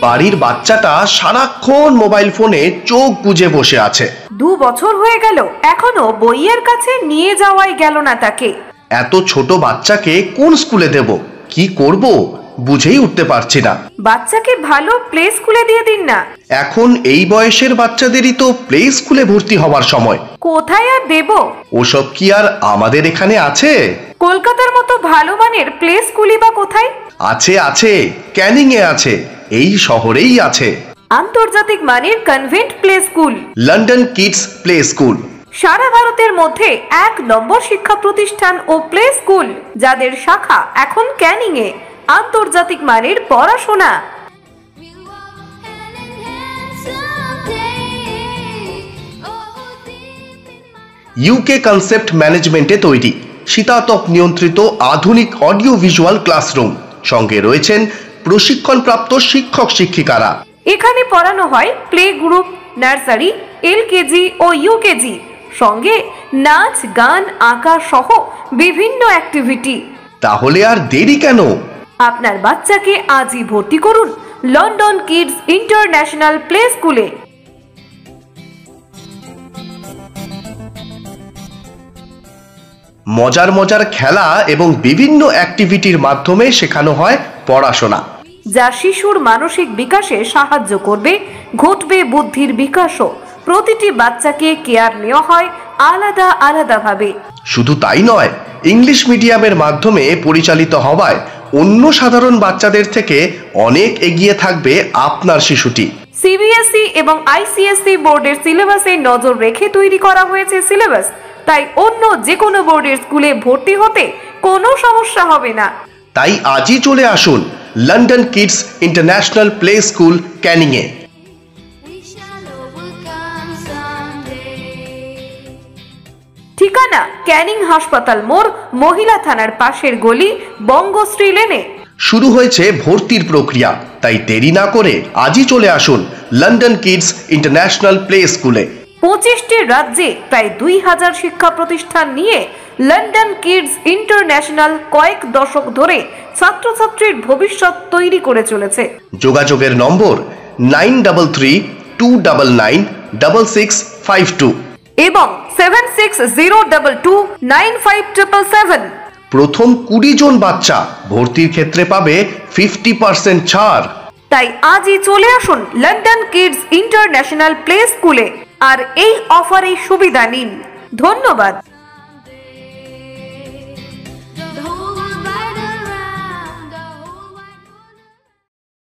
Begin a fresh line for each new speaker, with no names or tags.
বাড়ির বাচ্চাটা সারাক্ষণ মোবাইল ফোনে চোখ বুজে বসে আছে।
2 বছর হয়ে গেল, এখনো বইয়ের কাছে নিয়ে যাওয়াই গেল না তাকে।
এত ছোট বাচ্চাকে কোন স্কুলে দেব, কি করব বুঝেই উঠতে পারছি না।
বাচ্চাকে ভালো প্লে স্কুলে দিয়ে দিন না।
এখন এই বয়সের বাচ্চাদেরই তো প্লে স্কুলে ভর্তি হওয়ার সময়।
কোথায় আর দেব?
ওসব কি আর আমাদের এখানে আছে?
কলকাতার মতো ভালো মানের প্লে স্কুলই বা কোথায়?
আছে আছে, ক্যানিং এ আছে, এই শহরেই আছে।
আন্তর্জাতিক মানের convent play school,
London kids play school,
সারা ভারতের মধ্যে 1 নম্বর শিক্ষা প্রতিষ্ঠান ও প্লে স্কুল, যাদের শাখা এখন ক্যানিং এ। আন্তর্জাতিক মানের পড়াশোনা।
ইউকে কনসেপ্ট ম্যানেজমেন্টে তৈরি শীতাতপ নিয়ন্ত্রিত আধুনিক অডিও ভিজুয়াল ক্লাসরুম, সঙ্গে রয়েছেন প্রশিক্ষণপ্রাপ্ত শিক্ষক শিক্ষিকারা।
এখানে পড়ানো হয় প্লে গ্রুপ, নার্সারি, এলকেজি ও ইউকেজি, সঙ্গে নাচ, গান, আঁকা সহ বিভিন্ন অ্যাক্টিভিটি।
তাহলে আর দেরি কেন?
আপনার বাচ্চাকে আজই ভর্তি করুন লন্ডন কিডস ইন্টারন্যাশনাল প্লে স্কুলে।
মজার মজার খেলা এবং বিভিন্ন অ্যাক্টিভিটির মাধ্যমে শেখানো হয় পড়াশোনা,
যা শিশুর মানসিক বিকাশে সাহায্য করবে, ঘটবে বুদ্ধির বিকাশও। প্রতিটি বাচ্চাকে কেয়ার নেওয়া হয় আলাদা আলাদাভাবে।
শুধু তাই নয়, ইংলিশ মিডিয়ামের মাধ্যমে পরিচালিত হওয়ায় অন্য সাধারণ বাচ্চাদের থেকে অনেক এগিয়ে থাকবে আপনার শিশুটি।
সিবিএসই এবং আইসিএসসি বোর্ডের সিলেবাসে নজর রেখে তৈরি করা হয়েছে সিলেবাস, তাই অন্য যে কোনো বোর্ডের স্কুলে ভর্তি হতে কোনো সমস্যা হবে না।
তাই আজই চলে আসুন London kids international play school, Canning এ।
ঠিকানা ক্যানিং হাসপাতাল মোড়, মহিলা থানার পাশের গলি, বঙ্গশ্রী লেনে।
শুরু হয়েছে ভর্তির প্রক্রিয়া, তাই দেরি না করে আজই চলে আসুন লন্ডন কিডস ইন্টারন্যাশনাল প্লে স্কুলে।
25টি রাজ্যে প্রায় 2000 শিক্ষা প্রতিষ্ঠান নিয়ে লন্ডন কিডস ইন্টারন্যাশনাল কয়েক দশক ধরে ছাত্রছাত্রীর ভবিষ্যৎ তৈরি করে চলেছে।
যোগাযোগের নম্বর 9322996652
এবং 7602295777।
প্রথম 20 জন বাচ্চা ভর্তির ক্ষেত্রে পাবে 50% ছাড়।
তাই আজই চলে আসুন লন্ডন কিডস ইন্টারন্যাশনাল প্লে স্কুলে আর এই অফারে সুবিধা নিন। ধন্যবাদ।